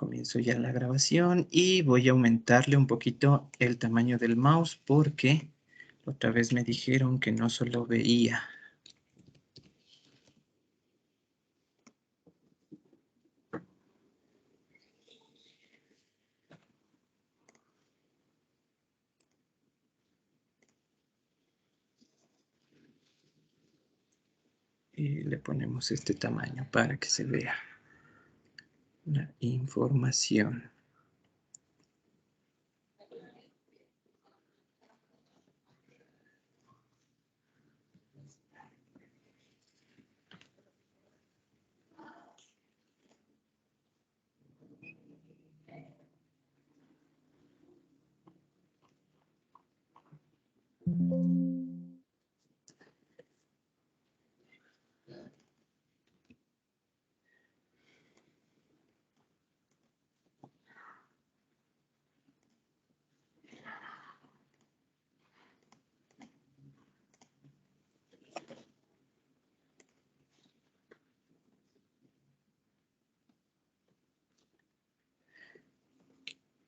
Comienzo ya la grabación y voy a aumentarle un poquito el tamaño del mouse porque otra vez me dijeron que no solo veía. Y le ponemos este tamaño para que se vea la información.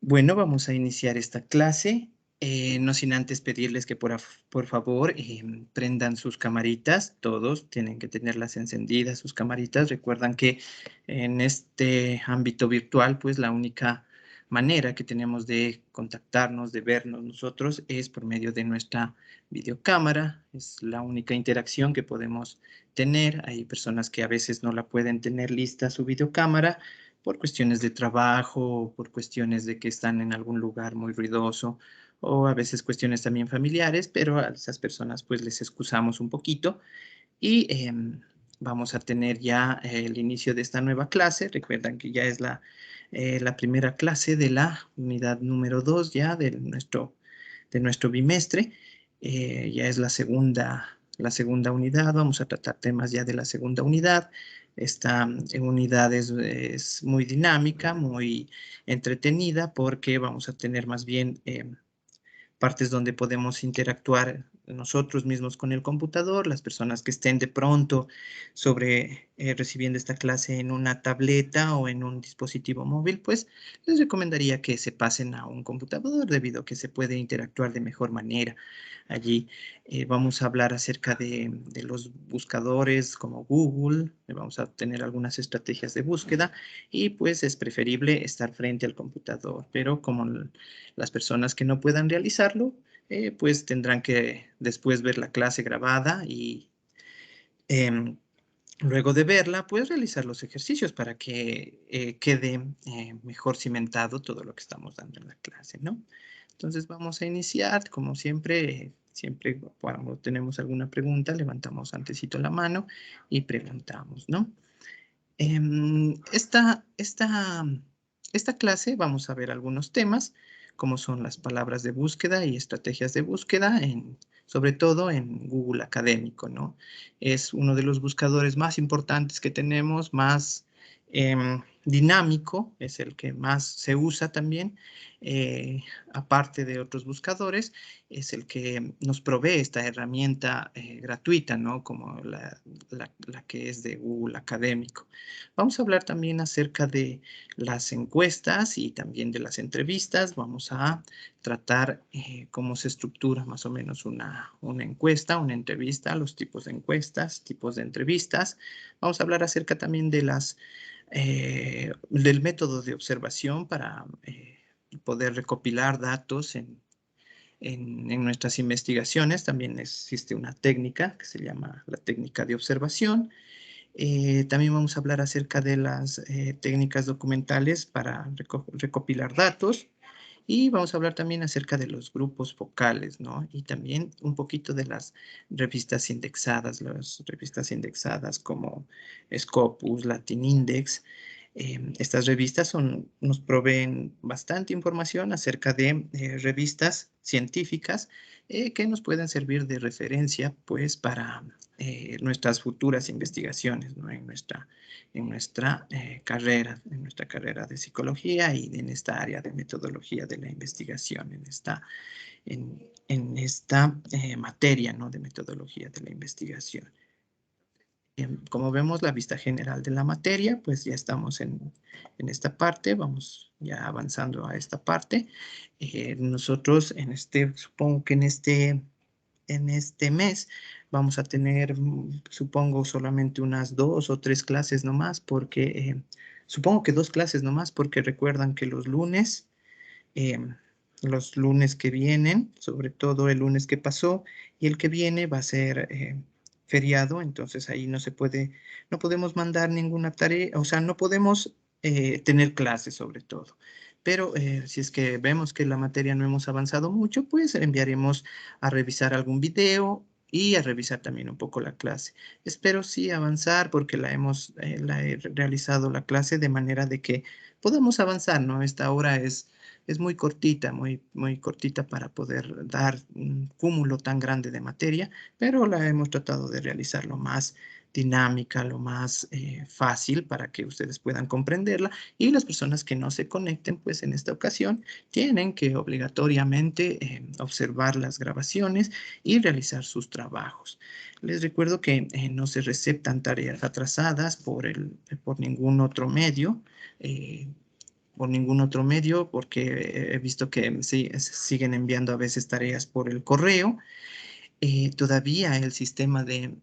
Bueno, vamos a iniciar esta clase, no sin antes pedirles que por favor prendan sus camaritas, todos tienen que tenerlas encendidas, sus camaritas. Recuerdan que en este ámbito virtual, pues la única manera que tenemos de contactarnos, de vernos nosotros, es por medio de nuestra videocámara, es la única interacción que podemos tener. Hay personas que a veces no la pueden tener lista su videocámara, por cuestiones de trabajo, por cuestiones de que están en algún lugar muy ruidoso, o a veces cuestiones también familiares, pero a esas personas pues les excusamos un poquito y vamos a tener ya el inicio de esta nueva clase. Recuerdan que ya es la primera clase de la unidad número 2 ya de nuestro bimestre. Ya es la segunda unidad. Vamos a tratar temas ya de la segunda unidad. Esta unidad es muy dinámica, muy entretenida, porque vamos a tener más bien partes donde podemos interactuar nosotros mismos con el computador, las personas que estén de pronto recibiendo esta clase en una tableta o en un dispositivo móvil, pues les recomendaría que se pasen a un computador debido a que se puede interactuar de mejor manera. Allí vamos a hablar acerca de los buscadores como Google, vamos a tener algunas estrategias de búsqueda y pues es preferible estar frente al computador, pero como las personas que no puedan realizarlo, pues tendrán que después ver la clase grabada y em, luego de verla, pues realizar los ejercicios para que quede mejor cimentado todo lo que estamos dando en la clase, ¿no? Entonces vamos a iniciar, como siempre, siempre cuando tenemos alguna pregunta, levantamos antesito la mano y preguntamos, ¿no? Esta clase vamos a ver algunos temas, como son las palabras de búsqueda y estrategias de búsqueda, sobre todo en Google Académico, ¿no? Es uno de los buscadores más importantes que tenemos, más dinámico, es el que más se usa también, aparte de otros buscadores, es el que nos provee esta herramienta gratuita, ¿no? Como la que es de Google Académico. Vamos a hablar también acerca de las encuestas y también de las entrevistas. Vamos a tratar cómo se estructura más o menos una encuesta, una entrevista, los tipos de encuestas, tipos de entrevistas. Vamos a hablar acerca también del método de observación para poder recopilar datos en nuestras investigaciones. También existe una técnica que se llama la técnica de observación. También vamos a hablar acerca de las técnicas documentales para recopilar datos y vamos a hablar también acerca de los grupos focales, ¿no? Y también un poquito de las revistas indexadas como Scopus, Latin Index. Estas revistas nos proveen bastante información acerca de revistas científicas que nos pueden servir de referencia, pues, para nuestras futuras investigaciones, ¿no? En nuestra carrera de psicología y en esta área de metodología de la investigación, en esta materia, ¿no? De metodología de la investigación. Como vemos la vista general de la materia, pues ya estamos en esta parte, vamos ya avanzando a esta parte. Nosotros supongo que en este mes vamos a tener, supongo, solamente unas 2 o 3 clases nomás, porque supongo que 2 clases nomás, porque recuerdan que eh, los lunes que vienen, sobre todo el lunes que pasó y el que viene va a ser feriado, entonces ahí no podemos mandar ninguna tarea, o sea, no podemos tener clases sobre todo. Pero si es que vemos que la materia no hemos avanzado mucho, pues enviaremos a revisar algún video y a revisar también un poco la clase. Espero sí avanzar porque la he realizado la clase de manera de que podamos avanzar, ¿no? Esta hora es muy cortita, muy cortita para poder dar un cúmulo tan grande de materia, pero la hemos tratado de realizar lo más dinámica, lo más fácil para que ustedes puedan comprenderla y las personas que no se conecten, pues en esta ocasión tienen que obligatoriamente observar las grabaciones y realizar sus trabajos. Les recuerdo que no se receptan tareas atrasadas por ningún otro medio. Por ningún otro medio, porque he visto que sí, siguen enviando a veces tareas por el correo. Todavía el sistema de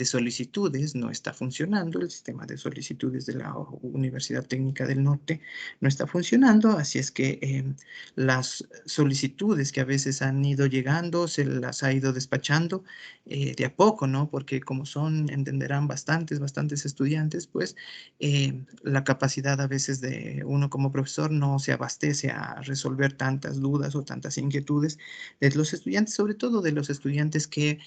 solicitudes no está funcionando, el sistema de solicitudes de la Universidad Técnica del Norte no está funcionando, así es que las solicitudes que a veces han ido llegando se las ha ido despachando de a poco, ¿no? Porque como entenderán bastantes estudiantes, pues la capacidad a veces de uno como profesor no se abastece a resolver tantas dudas o tantas inquietudes de los estudiantes, sobre todo de los estudiantes que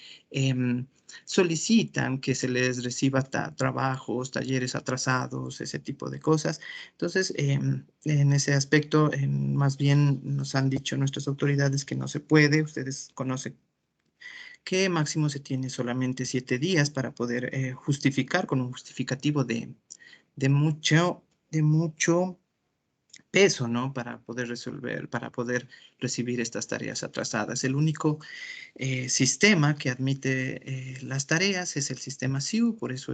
solicitan que se les reciba trabajos, talleres atrasados, ese tipo de cosas. Entonces, en ese aspecto, más bien nos han dicho nuestras autoridades que no se puede. Ustedes conocen que máximo se tiene solamente 7 días para poder justificar con un justificativo de mucho peso, ¿no? Para poder resolver, para poder recibir estas tareas atrasadas. El único sistema que admite las tareas es el sistema SIU, por eso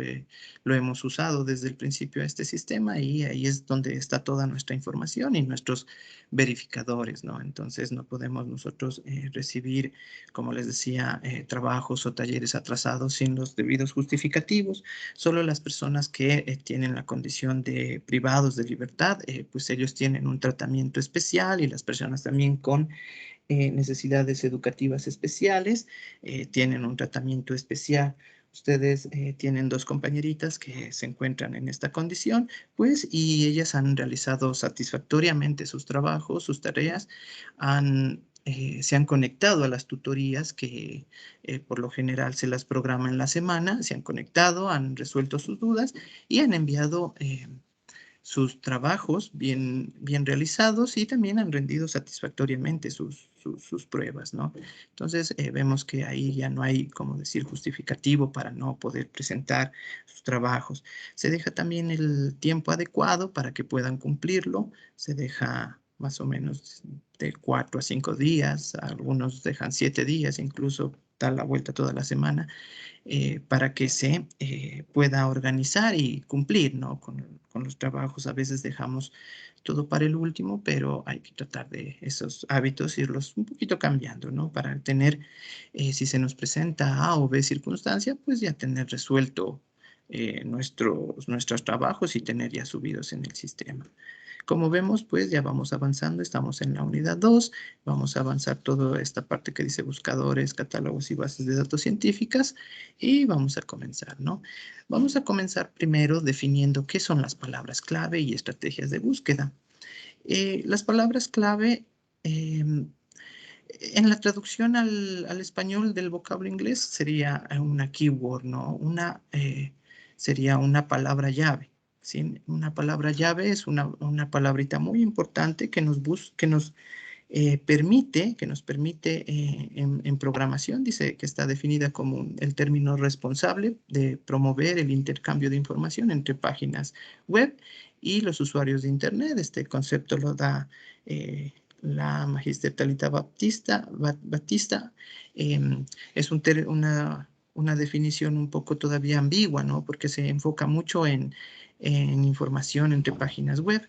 lo hemos usado desde el principio a este sistema y ahí es donde está toda nuestra información y nuestros verificadores, ¿no? Entonces no podemos nosotros recibir, como les decía, trabajos o talleres atrasados sin los debidos justificativos. Solo las personas que tienen la condición de privados de libertad, pues ellos tienen un tratamiento especial y las personas también con necesidades educativas especiales, tienen un tratamiento especial. Ustedes tienen 2 compañeritas que se encuentran en esta condición, pues, y ellas han realizado satisfactoriamente sus trabajos, sus tareas, se han conectado a las tutorías que por lo general se las programa en la semana, se han conectado, han resuelto sus dudas y han enviado sus trabajos bien realizados y también han rendido satisfactoriamente sus pruebas, ¿no? Entonces, vemos que ahí ya no hay, como decir, justificativo para no poder presentar sus trabajos. Se deja también el tiempo adecuado para que puedan cumplirlo. Se deja más o menos de 4 a 5 días, algunos dejan 7 días, incluso da la vuelta toda la semana para que se pueda organizar y cumplir, ¿no? Con los trabajos. A veces dejamos todo para el último, pero hay que tratar de esos hábitos irlos un poquito cambiando, ¿no? Para tener, si se nos presenta A o B circunstancia, pues ya tener resuelto nuestros trabajos y tener ya subidos en el sistema. Como vemos, pues ya vamos avanzando, estamos en la unidad 2, vamos a avanzar toda esta parte que dice buscadores, catálogos y bases de datos científicas y vamos a comenzar, ¿no? Vamos a comenzar primero definiendo qué son las palabras clave y estrategias de búsqueda. Las palabras clave, en la traducción al español del vocablo inglés sería una keyword, ¿no? Sería una palabra llave. ¿Sí? Una palabra llave es una palabrita muy importante que nos permite en programación, dice que está definida como el término responsable de promover el intercambio de información entre páginas web y los usuarios de Internet. Este concepto lo da la magíster Talita Batista. Es una una definición un poco todavía ambigua, ¿no? Porque se enfoca mucho en información entre páginas web.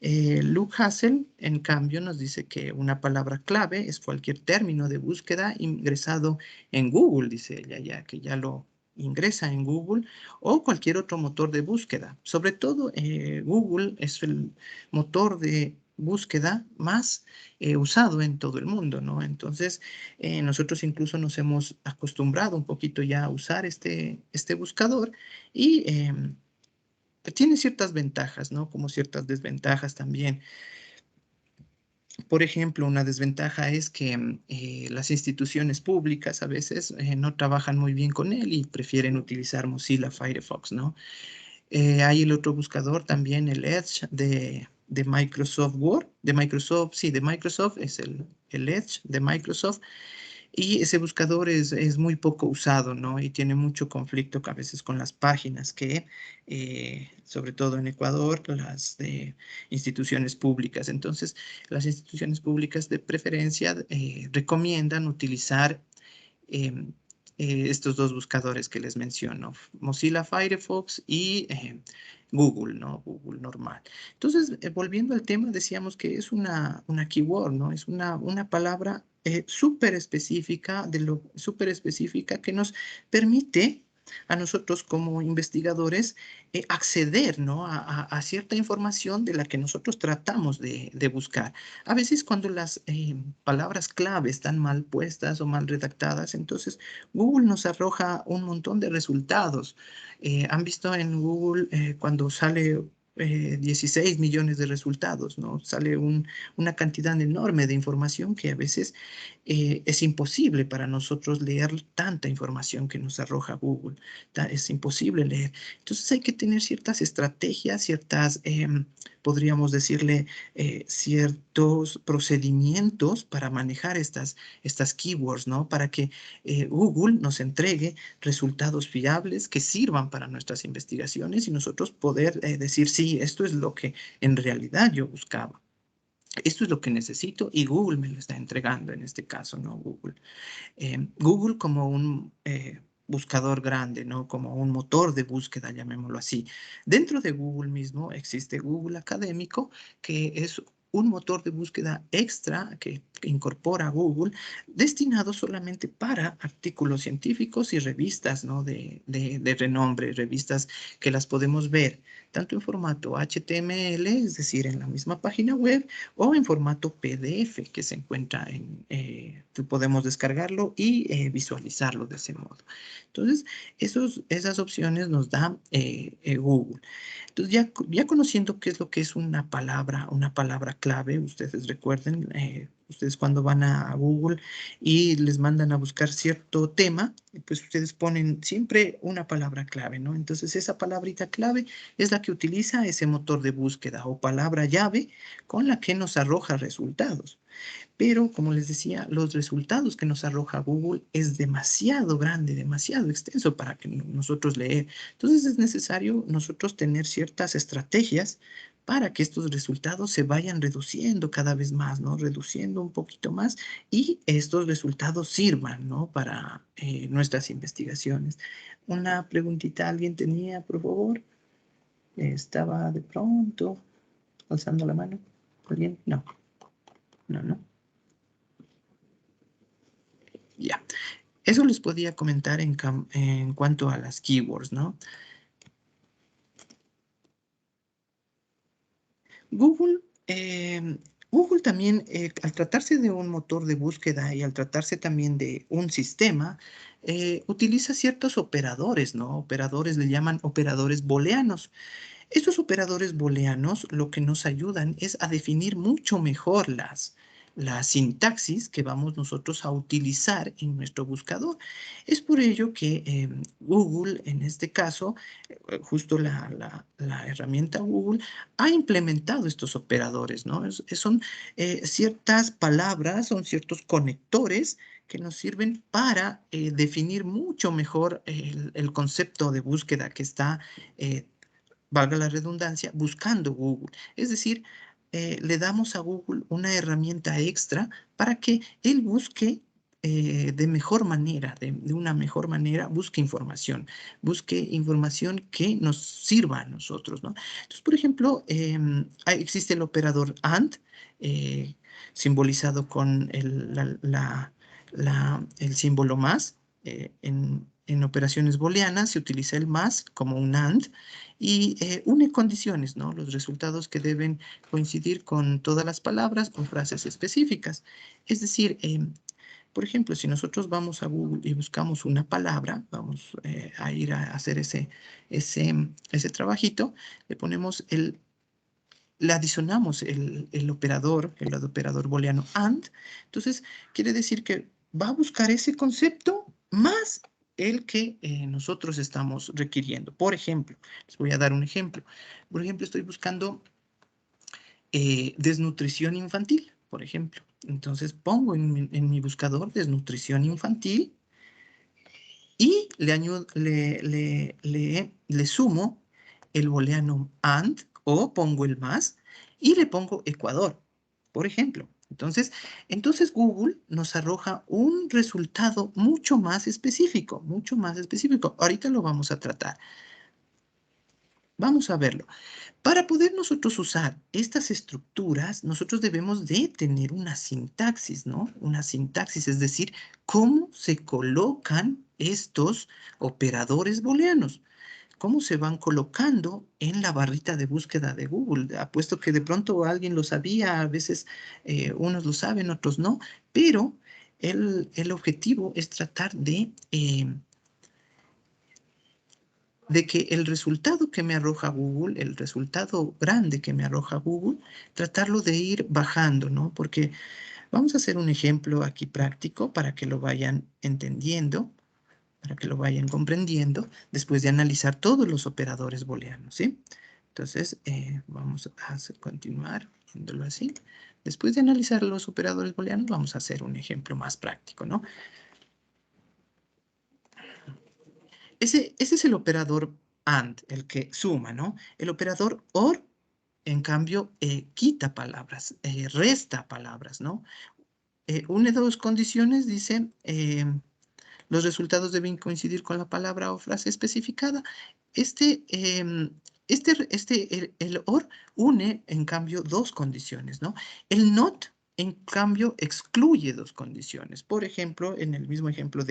Luke Hassel, en cambio, nos dice que una palabra clave es cualquier término de búsqueda ingresado en Google, dice ella, ya que ya lo ingresa en Google o cualquier otro motor de búsqueda. Sobre todo, Google es el motor de búsqueda más usado en todo el mundo, ¿no? Entonces, nosotros incluso nos hemos acostumbrado un poquito ya a usar este buscador y tiene ciertas ventajas, ¿no? Como ciertas desventajas también. Por ejemplo, una desventaja es que las instituciones públicas a veces no trabajan muy bien con él y prefieren utilizar Mozilla Firefox, ¿no? Hay el otro buscador también, el Edge de Microsoft Word, de Microsoft, sí, de Microsoft, es el Edge de Microsoft. Y ese buscador es muy poco usado, ¿no? Y tiene mucho conflicto a veces con las páginas que, sobre todo en Ecuador, las de instituciones públicas. Entonces, las instituciones públicas de preferencia recomiendan utilizar em, estos dos buscadores que les menciono, Mozilla Firefox y Google, ¿no? Google normal. Entonces, volviendo al tema, decíamos que es una keyword, ¿no? Es una palabra súper específica, súper específica que nos permite a nosotros como investigadores acceder, ¿no? a cierta información de la que nosotros tratamos de buscar. A veces cuando las palabras clave están mal puestas o mal redactadas, entonces Google nos arroja un montón de resultados. Han visto en Google cuando sale 16 millones de resultados, ¿no? Sale una cantidad enorme de información que a veces es imposible para nosotros leer tanta información que nos arroja Google. Es imposible leer. Entonces hay que tener ciertas estrategias, podríamos decirle, ciertos procedimientos para manejar estas keywords, ¿no? Para que Google nos entregue resultados fiables que sirvan para nuestras investigaciones y nosotros poder decir, sí, esto es lo que en realidad yo buscaba. Esto es lo que necesito y Google me lo está entregando en este caso, ¿no? Google como un buscador grande, ¿no? Como un motor de búsqueda, llamémoslo así. Dentro de Google mismo existe Google Académico, que es un motor de búsqueda extra que incorpora Google, destinado solamente para artículos científicos y revistas, ¿no? de renombre, revistas que las podemos ver tanto en formato HTML, es decir, en la misma página web, o en formato PDF que se encuentra que podemos descargarlo y visualizarlo de ese modo. Entonces, esas opciones nos da Google. Entonces, ya conociendo qué es lo que es una palabra clave, ustedes recuerden, ustedes cuando van a Google y les mandan a buscar cierto tema, pues ustedes ponen siempre una palabra clave, ¿no? Entonces, esa palabrita clave es la que utiliza ese motor de búsqueda o palabra llave con la que nos arroja resultados. Pero, como les decía, los resultados que nos arroja Google es demasiado grande, demasiado extenso para que nosotros leer. Entonces es necesario nosotros tener ciertas estrategias para que estos resultados se vayan reduciendo cada vez más, ¿no? Reduciendo un poquito más y estos resultados sirvan, ¿no? Para nuestras investigaciones. Una preguntita alguien tenía, por favor. Estaba de pronto alzando la mano. ¿Alguien? No, no, no. Ya. Eso les podía comentar en cuanto a las keywords, ¿no? Google, Google también, al tratarse de un motor de búsqueda y al tratarse también de un sistema, utiliza ciertos operadores, ¿no? Operadores le llaman operadores booleanos. Estos operadores booleanos lo que nos ayudan es a definir mucho mejor la sintaxis que vamos nosotros a utilizar en nuestro buscador. Es por ello que Google, en este caso, justo la herramienta Google, ha implementado estos operadores, ¿no? Son ciertas palabras, son ciertos conectores que nos sirven para definir mucho mejor el concepto de búsqueda que está valga la redundancia, buscando Google. Es decir, le damos a Google una herramienta extra para que él busque de mejor manera, de una mejor manera, busque información que nos sirva a nosotros, ¿no? Entonces, por ejemplo, existe el operador AND, eh, simbolizado con el símbolo más. En operaciones booleanas se utiliza el más como un AND y une condiciones, ¿no? Los resultados que deben coincidir con todas las palabras o frases específicas. Es decir, por ejemplo, si nosotros vamos a Google y buscamos una palabra, vamos a ir a hacer ese trabajito, le ponemos le adicionamos el operador booleano AND, entonces quiere decir que va a buscar ese concepto más el que nosotros estamos requiriendo. Por ejemplo, les voy a dar un ejemplo. Por ejemplo, estoy buscando desnutrición infantil, por ejemplo. Entonces pongo en mi buscador desnutrición infantil y le sumo el booleano AND o pongo el más y le pongo Ecuador, por ejemplo. Entonces Google nos arroja un resultado mucho más específico, mucho más específico. Ahorita lo vamos a tratar. Vamos a verlo. Para poder nosotros usar estas estructuras, nosotros debemos de tener una sintaxis, ¿no? Una sintaxis, es decir, cómo se colocan estos operadores booleanos, cómo se van colocando en la barrita de búsqueda de Google. Apuesto que de pronto alguien lo sabía, a veces unos lo saben, otros no, pero el objetivo es tratar de que el resultado que me arroja Google, el resultado grande que me arroja Google, tratarlo de ir bajando, ¿no? Porque vamos a hacer un ejemplo aquí práctico para que lo vayan entendiendo, para que lo vayan comprendiendo, después de analizar todos los operadores booleanos, ¿sí? Entonces, vamos a continuar viéndolo así. Después de analizar los operadores booleanos, vamos a hacer un ejemplo más práctico, ¿no? Ese es el operador AND, el que suma, ¿no? El operador OR, en cambio, quita palabras, resta palabras, ¿no? Une dos condiciones, dice, los resultados deben coincidir con la palabra o frase especificada. El OR une, en cambio, dos condiciones, ¿no? El NOT, en cambio, excluye dos condiciones. Por ejemplo, en el mismo ejemplo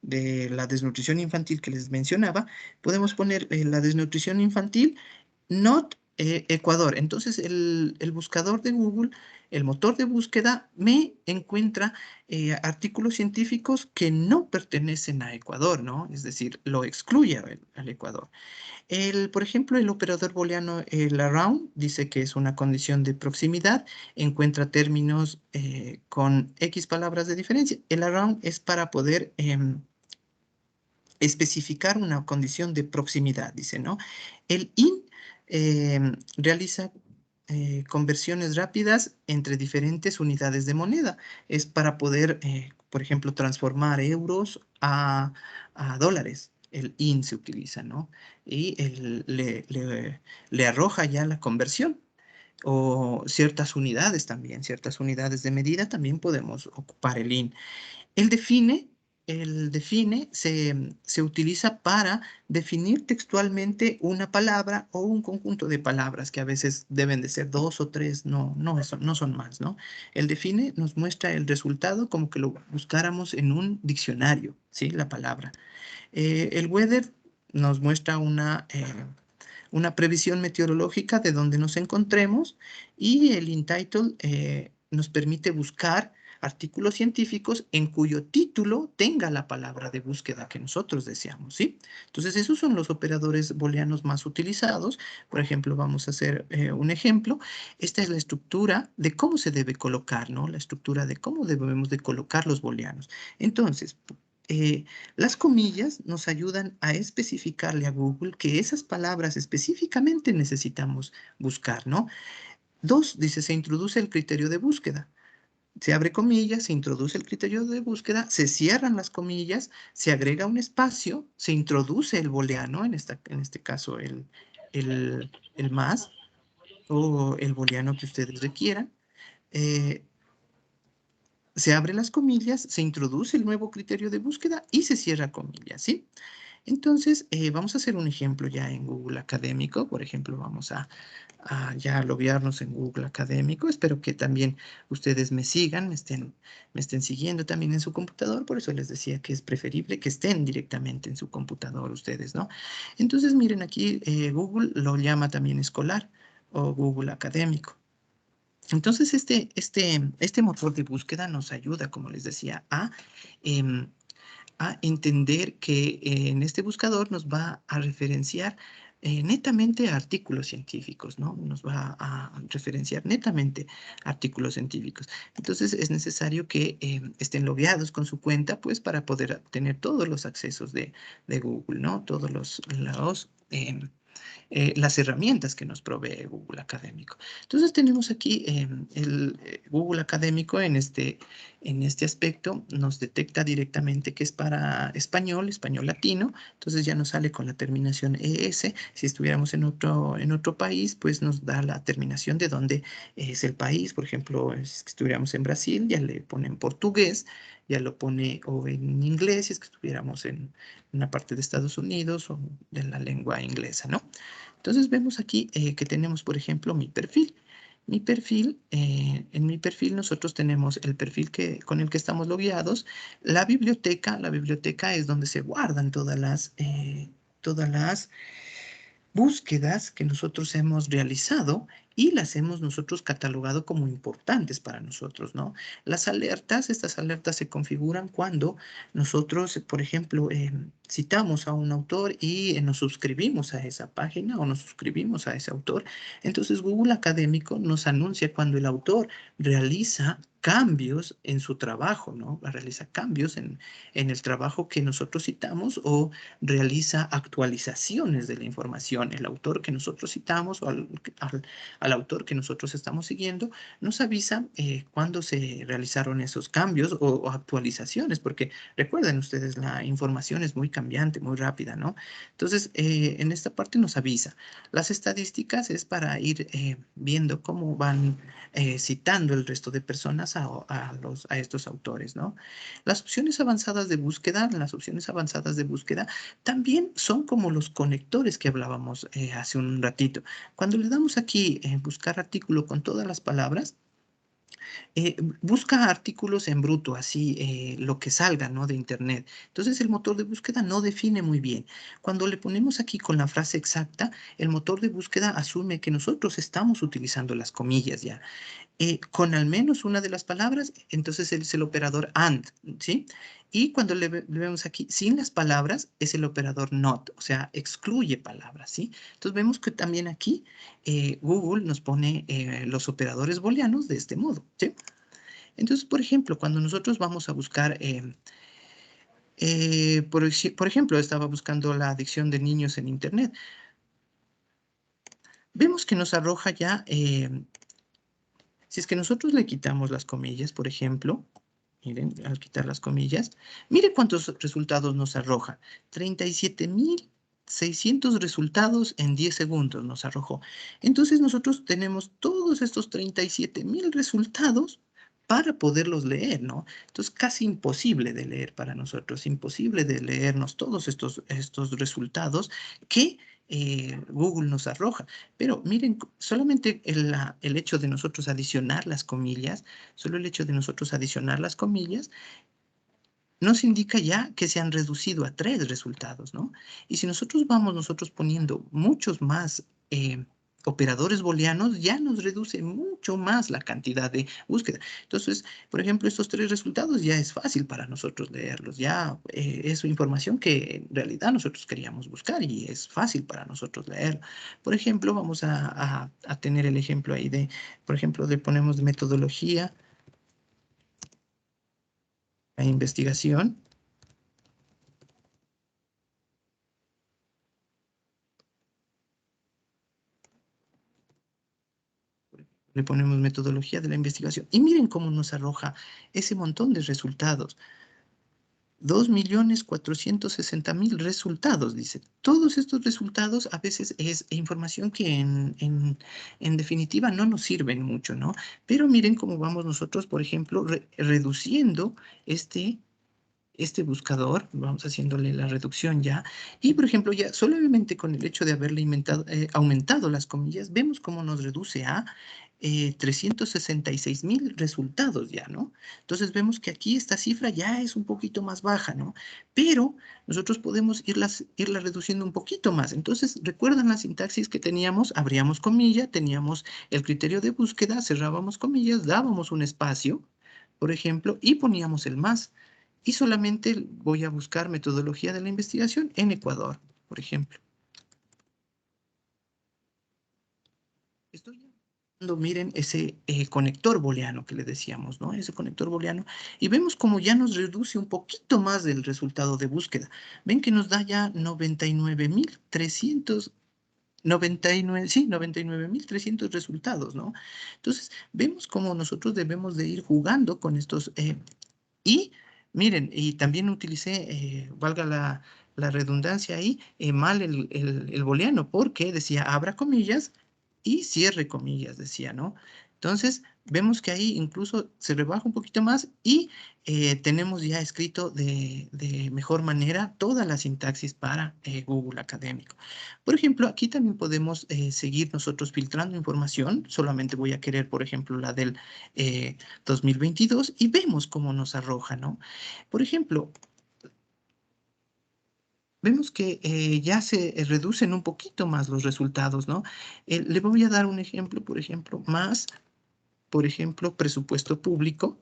de la desnutrición infantil que les mencionaba, podemos poner la desnutrición infantil, not Ecuador. Entonces, el buscador de Google, el motor de búsqueda, me encuentra artículos científicos que no pertenecen a Ecuador, ¿no? Es decir, lo excluye al Ecuador. Por ejemplo, el operador booleano, el around, dice que es una condición de proximidad, encuentra términos con X palabras de diferencia. El around es para poder especificar una condición de proximidad, dice, ¿no? El IN realiza conversiones rápidas entre diferentes unidades de moneda. Es para poder, por ejemplo, transformar euros a dólares. El IN se utiliza, ¿no? Y le arroja ya la conversión. O ciertas unidades de medida también podemos ocupar el IN. El define, se utiliza para definir textualmente una palabra o un conjunto de palabras que a veces deben de ser dos o tres, no son más, ¿no? El define nos muestra el resultado como que lo buscáramos en un diccionario, ¿sí? La palabra. El weather nos muestra una previsión meteorológica de donde nos encontremos y el entitle nos permite buscar artículos científicos en cuyo título tenga la palabra de búsqueda que nosotros deseamos, ¿sí? Entonces, esos son los operadores booleanos más utilizados. Por ejemplo, vamos a hacer un ejemplo. Esta es la estructura de cómo se debe colocar, ¿no? La estructura de cómo debemos de colocar los booleanos. Entonces, las comillas nos ayudan a especificarle a Google que esas palabras específicamente necesitamos buscar, ¿no? Dos, dice, se introduce el criterio de búsqueda. Se abre comillas, se introduce el criterio de búsqueda, se cierran las comillas, se agrega un espacio, se introduce el booleano, en este caso el más, o el booleano que ustedes requieran. se abre las comillas, se introduce el nuevo criterio de búsqueda y se cierra comillas, ¿sí? Entonces, vamos a hacer un ejemplo ya en Google Académico. Por ejemplo, vamos a ya loguearnos en Google Académico. Espero que también ustedes me sigan, me estén siguiendo también en su computador. Por eso les decía que es preferible que estén directamente en su computador ustedes, ¿no? Entonces, miren aquí, Google lo llama también escolar o Google Académico. Entonces, este motor de búsqueda nos ayuda, como les decía, em, a entender que en este buscador nos va a referenciar netamente a artículos científicos, ¿no? Nos va a referenciar netamente a artículos científicos. Entonces es necesario que estén logueados con su cuenta, pues, para poder tener todos los accesos de Google, ¿no? Todos las herramientas que nos provee Google Académico. Entonces tenemos aquí el Google Académico en este aspecto nos detecta directamente que es para español, español latino, entonces ya nos sale con la terminación ES. Si estuviéramos en otro país, pues nos da la terminación de dónde es el país. Por ejemplo, si estuviéramos en Brasil, ya le ponen portugués, ya lo pone o en inglés, si es que estuviéramos en una parte de Estados Unidos o de la lengua inglesa, ¿no? Entonces vemos aquí que tenemos, por ejemplo, mi perfil. En mi perfil nosotros tenemos el perfil con el que estamos logueados. La biblioteca es donde se guardan todas las búsquedas que nosotros hemos realizado y las hemos nosotros catalogado como importantes para nosotros, ¿no? Estas alertas se configuran cuando nosotros, por ejemplo, citamos a un autor y nos suscribimos a esa página o nos suscribimos a ese autor. Entonces Google Académico nos anuncia cuando el autor realiza cambios en su trabajo, ¿no? Realiza cambios en el trabajo que nosotros citamos o realiza actualizaciones de la información. El autor que nosotros citamos o al autor que nosotros estamos siguiendo nos avisa cuándo se realizaron esos cambios o actualizaciones, porque recuerden ustedes, la información es muy cambiante, muy rápida, ¿no? Entonces, en esta parte nos avisa. Las estadísticas es para ir viendo cómo van citando el resto de personas a estos autores, ¿no? Las opciones avanzadas de búsqueda también son como los conectores que hablábamos hace un ratito. Cuando le damos aquí buscar artículo con todas las palabras, busca artículos en bruto, así lo que salga, ¿no? De internet. Entonces el motor de búsqueda no define muy bien. Cuando le ponemos aquí con la frase exacta, el motor de búsqueda asume que nosotros estamos utilizando las comillas ya con al menos una de las palabras, entonces es el operador AND, ¿sí? Y cuando le vemos aquí sin las palabras, es el operador NOT, o sea, excluye palabras, ¿sí? Entonces vemos que también aquí Google nos pone los operadores booleanos de este modo, ¿sí? Entonces, por ejemplo, cuando nosotros vamos a buscar, por ejemplo, estaba buscando la adicción de niños en Internet, vemos que nos arroja ya si es que nosotros le quitamos las comillas, por ejemplo, miren, al quitar las comillas, mire cuántos resultados nos arroja. 37.600 resultados en 10 segundos nos arrojó. Entonces nosotros tenemos todos estos 37.000 resultados para poderlos leer, ¿no? Entonces, casi imposible de leer para nosotros, imposible de leernos todos estos resultados que Google nos arroja. Pero miren, solamente el hecho de nosotros adicionar las comillas, solo el hecho de nosotros adicionar las comillas, nos indica ya que se han reducido a 3 resultados, ¿no? Y si nosotros vamos nosotros poniendo muchos más operadores booleanos, ya nos reduce mucho más la cantidad de búsqueda. Entonces, por ejemplo, estos 3 resultados ya es fácil para nosotros leerlos, ya es información que en realidad nosotros queríamos buscar y es fácil para nosotros leer. Por ejemplo, vamos a tener el ejemplo ahí por ejemplo, le ponemos de metodología a investigación. Le ponemos metodología de la investigación y miren cómo nos arroja ese montón de resultados. 2.460.000 resultados, dice. Todos estos resultados a veces es información que en definitiva no nos sirven mucho, ¿no? Pero miren cómo vamos nosotros, por ejemplo, reduciendo este buscador, vamos haciéndole la reducción ya, y por ejemplo ya solamente con el hecho de haberle aumentado las comillas, vemos cómo nos reduce a 366.000 resultados ya, ¿no? Entonces vemos que aquí esta cifra ya es un poquito más baja, ¿no? Pero nosotros podemos irla reduciendo un poquito más. Entonces, ¿recuerdan la sintaxis que teníamos? Abríamos comilla, teníamos el criterio de búsqueda, cerrábamos comillas, dábamos un espacio, por ejemplo, y poníamos el más. Y solamente voy a buscar metodología de la investigación en Ecuador, por ejemplo. Estoy usando, miren, ese conector booleano que le decíamos, ¿no? Ese conector booleano. Y vemos como ya nos reduce un poquito más del resultado de búsqueda. Ven que nos da ya 99.300, 99, sí, 99.300 resultados, ¿no? Entonces, vemos cómo nosotros debemos de ir jugando con estos y miren, y también utilicé, valga la redundancia ahí, mal el booleano, porque decía abra comillas y cierre comillas, decía, ¿no? Entonces, vemos que ahí incluso se rebaja un poquito más y tenemos ya escrito de mejor manera toda la sintaxis para Google Académico. Por ejemplo, aquí también podemos seguir nosotros filtrando información. Solamente voy a querer, por ejemplo, la del 2022 y vemos cómo nos arroja, ¿no? Por ejemplo, vemos que ya se reducen un poquito más los resultados, ¿no? Le voy a dar un ejemplo, por ejemplo, más, por ejemplo, presupuesto público.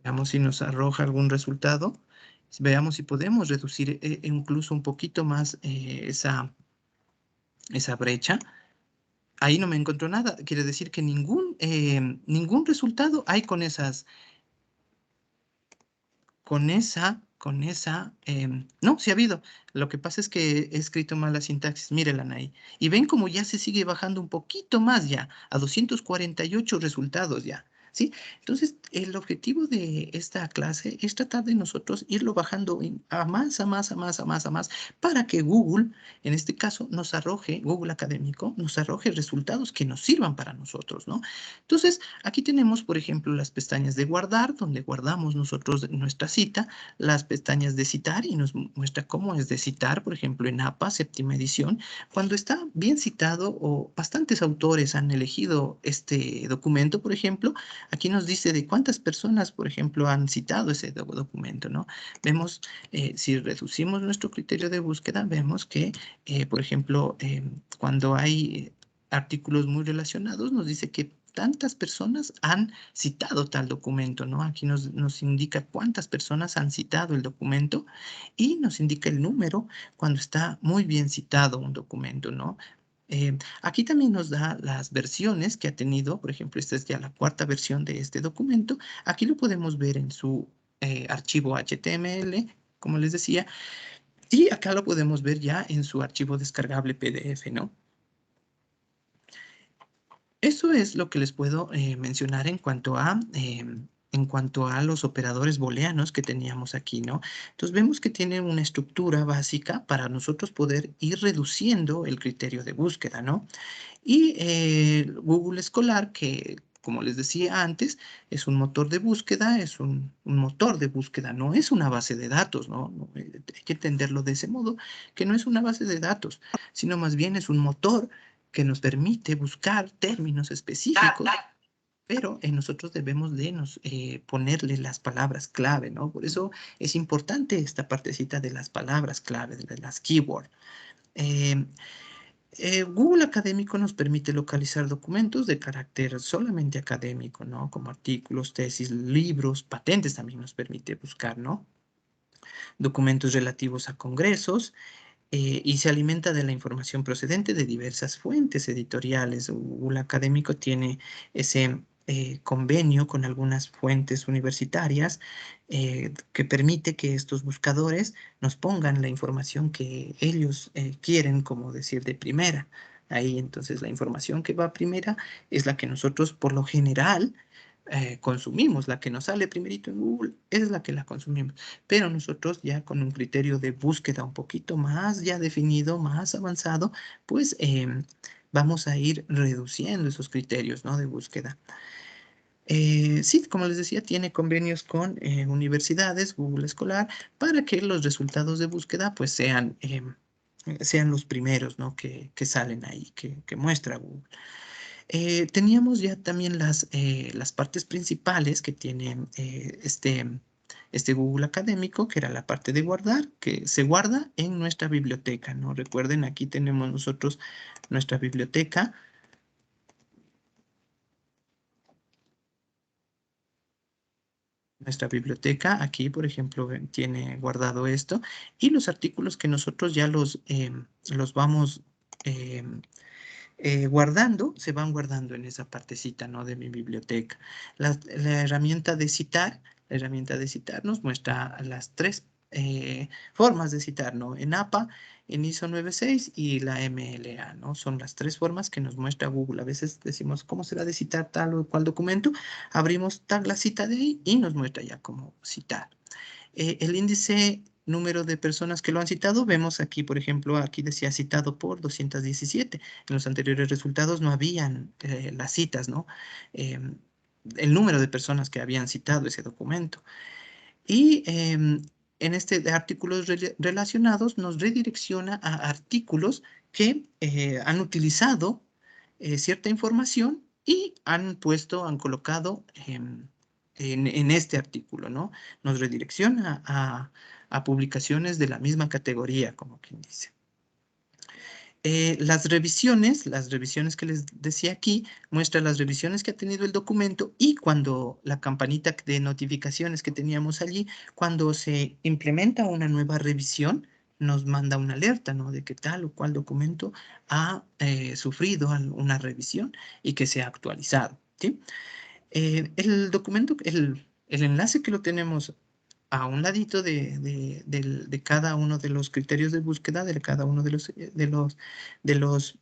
Veamos si nos arroja algún resultado. Veamos si podemos reducir incluso un poquito más esa brecha. Ahí no me encontró nada. Quiere decir que ningún resultado hay no, sí ha habido. Lo que pasa es que he escrito mal la sintaxis. Mírenla ahí. Y ven como ya se sigue bajando un poquito más ya, a 248 resultados ya. ¿Sí? Entonces, el objetivo de esta clase es tratar de nosotros irlo bajando a más, a más, a más, a más, a más, para que Google, en este caso, nos arroje, Google Académico, nos arroje resultados que nos sirvan para nosotros, ¿no? Entonces, aquí tenemos, por ejemplo, las pestañas de guardar, donde guardamos nosotros nuestra cita, las pestañas de citar y nos muestra cómo es de citar, por ejemplo, en APA, séptima edición, cuando está bien citado o bastantes autores han elegido este documento, por ejemplo, aquí nos dice de cuántas personas, por ejemplo, han citado ese documento, ¿no? Vemos, si reducimos nuestro criterio de búsqueda, vemos que, por ejemplo, cuando hay artículos muy relacionados, nos dice que tantas personas han citado tal documento, ¿no? Aquí nos indica cuántas personas han citado el documento y nos indica el número cuando está muy bien citado un documento, ¿no? Aquí también nos da las versiones que ha tenido, por ejemplo, esta es ya la cuarta versión de este documento. Aquí lo podemos ver en su archivo HTML, como les decía, y acá lo podemos ver ya en su archivo descargable PDF, ¿no? Eso es lo que les puedo mencionar en cuanto a los operadores booleanos que teníamos aquí, ¿no? Entonces vemos que tiene una estructura básica para nosotros poder ir reduciendo el criterio de búsqueda, ¿no? Y Google Scholar, que como les decía antes, es un motor de búsqueda, es un motor de búsqueda, no es una base de datos, ¿no? Hay que entenderlo de ese modo, que no es una base de datos, sino más bien es un motor que nos permite buscar términos específicos, pero nosotros debemos de ponerle las palabras clave, ¿no? Por eso es importante esta partecita de las palabras clave, de las keywords. Eh, Google Académico nos permite localizar documentos de carácter solamente académico, ¿no? Como artículos, tesis, libros, patentes también nos permite buscar, ¿no? Documentos relativos a congresos, y se alimenta de la información procedente de diversas fuentes editoriales. Google Académico tiene ese convenio con algunas fuentes universitarias que permite que estos buscadores nos pongan la información que ellos quieren, como decir, de primera. Ahí entonces la información que va primera es la que nosotros por lo general consumimos, la que nos sale primerito en Google, es la que la consumimos. Pero nosotros ya con un criterio de búsqueda un poquito más ya definido, más avanzado, pues vamos a ir reduciendo esos criterios, ¿no? De búsqueda. Sí, como les decía, tiene convenios con universidades, Google Escolar, para que los resultados de búsqueda pues sean los primeros, ¿no? que salen ahí, que muestra Google. Teníamos ya también las partes principales que tiene este Google Académico, que era la parte de guardar, que se guarda en nuestra biblioteca, ¿no? Recuerden, aquí tenemos nosotros nuestra biblioteca. Nuestra biblioteca, aquí, por ejemplo, tiene guardado esto, y los artículos que nosotros ya los vamos em, guardando, se van guardando en esa partecita, ¿no? De mi biblioteca. La herramienta de citar nos muestra las tres formas de citar, ¿no? En APA, en ISO 96 y la MLA, ¿no? Son las tres formas que nos muestra Google. A veces decimos, ¿cómo será de citar tal o cual documento? Abrimos tal la cita de ahí y nos muestra ya cómo citar. El índice número de personas que lo han citado, vemos aquí, por ejemplo, aquí decía citado por 217. En los anteriores resultados no habían las citas, ¿no? El número de personas que habían citado ese documento. Y en este de artículos relacionados nos redirecciona a artículos que han utilizado cierta información y han colocado en este artículo, ¿no? Nos redirecciona a publicaciones de la misma categoría, como quien dice. Las revisiones que les decía aquí, muestra las revisiones que ha tenido el documento y cuando la campanita de notificaciones que teníamos allí, cuando se implementa una nueva revisión, nos manda una alerta, ¿no? De que tal o cual documento ha sufrido una revisión y que se ha actualizado, ¿sí? El documento, el enlace que lo tenemos a un ladito de cada uno de los criterios de búsqueda, de cada uno de los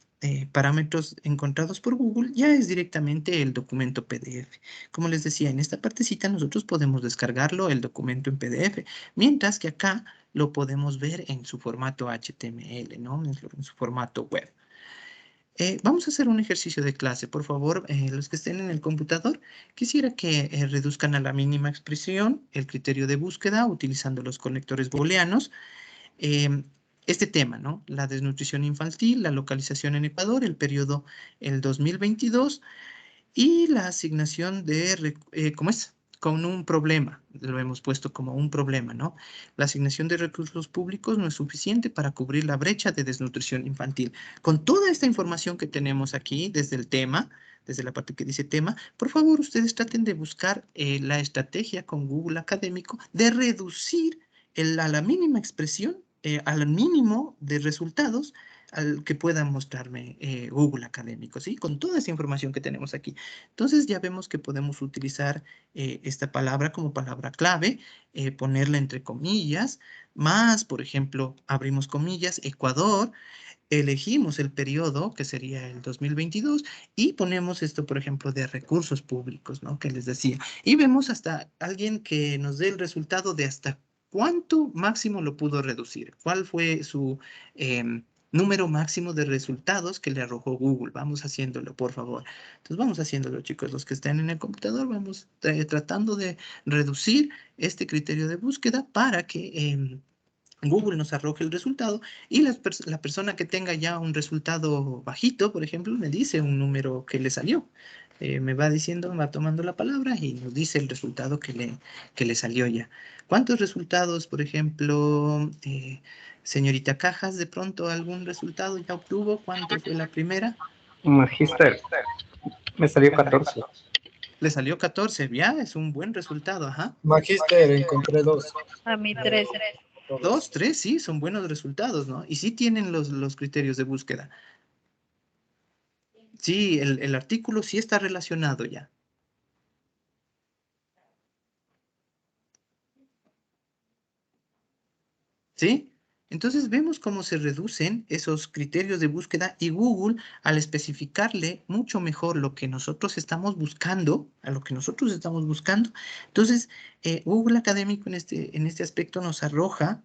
parámetros encontrados por Google, ya es directamente el documento PDF. Como les decía, en esta partecita nosotros podemos descargarlo, el documento en PDF, mientras que acá lo podemos ver en su formato HTML, ¿no? En su formato web. Vamos a hacer un ejercicio de clase. Por favor, los que estén en el computador, quisiera que reduzcan a la mínima expresión el criterio de búsqueda utilizando los conectores booleanos. Em, este tema, ¿no? La desnutrición infantil, la localización en Ecuador, el periodo el 2022 y la asignación ¿cómo es? Con un problema, lo hemos puesto como un problema, ¿no? La asignación de recursos públicos no es suficiente para cubrir la brecha de desnutrición infantil. Con toda esta información que tenemos aquí, desde el tema, desde la parte que dice tema, por favor, ustedes traten de buscar la estrategia con Google Académico de reducir a la mínima expresión, al mínimo de resultados al que pueda mostrarme Google Académico, ¿sí? Con toda esa información que tenemos aquí. Entonces ya vemos que podemos utilizar esta palabra como palabra clave, ponerla entre comillas, más, por ejemplo, abrimos comillas, Ecuador, elegimos el periodo, que sería el 2022, y ponemos esto, por ejemplo, de recursos públicos, ¿no? Que les decía. Y vemos hasta alguien que nos dé el resultado de hasta cuánto máximo lo pudo reducir, cuál fue su número máximo de resultados que le arrojó Google. Vamos haciéndolo, por favor. Entonces vamos haciéndolo, chicos. Los que estén en el computador, vamos tratando de reducir este criterio de búsqueda para que Google nos arroje el resultado y la persona que tenga ya un resultado bajito, por ejemplo, me dice un número que le salió. Me va diciendo, va tomando la palabra y nos dice el resultado que le salió ya. ¿Cuántos resultados, por ejemplo, señorita Cajas, de pronto algún resultado ya obtuvo? ¿Cuánto fue la primera? Magister, me salió 14. Le salió 14, ya, es un buen resultado, ajá. Magister, encontré 2. A mí 13. 2, 3, sí, son buenos resultados, ¿no? Y sí tienen los criterios de búsqueda. Sí, el artículo sí está relacionado ya. ¿Sí? Entonces vemos cómo se reducen esos criterios de búsqueda y Google, al especificarle mucho mejor lo que nosotros estamos buscando, entonces Google Académico en este aspecto nos arroja